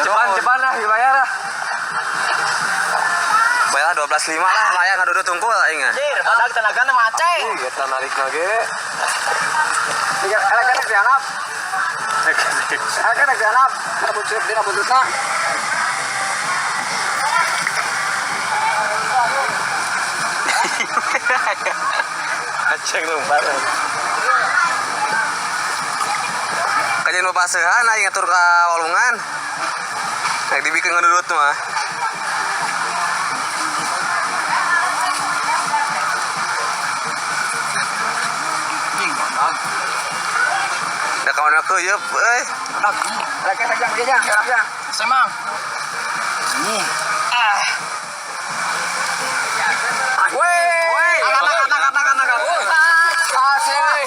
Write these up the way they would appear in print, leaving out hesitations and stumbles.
Ceban lah dibayar lah. Bayar 12.5 lah, layak ngadudu tungkul aing. Anjir, badak tenagana macet. Kita narik lagi. Elek dianap. Elek dianap. Dina bututna. Aceng lumpat. Kajian bapasehan aing ngatur ka walungan. Rek dibikin ngedudut mah. Ada kawan aku yuk, Lagi pegang, Semang. Ini. Woi, anak. Asik.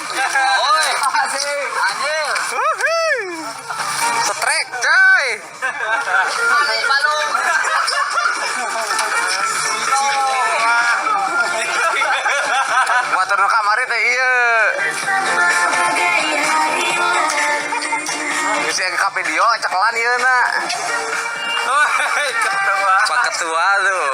Asik. Anjir. Setrek, coy. Ari balung. Motor nu kamari teh ieu. Geus ka video cekelan ieu na. Pak ketua tuh.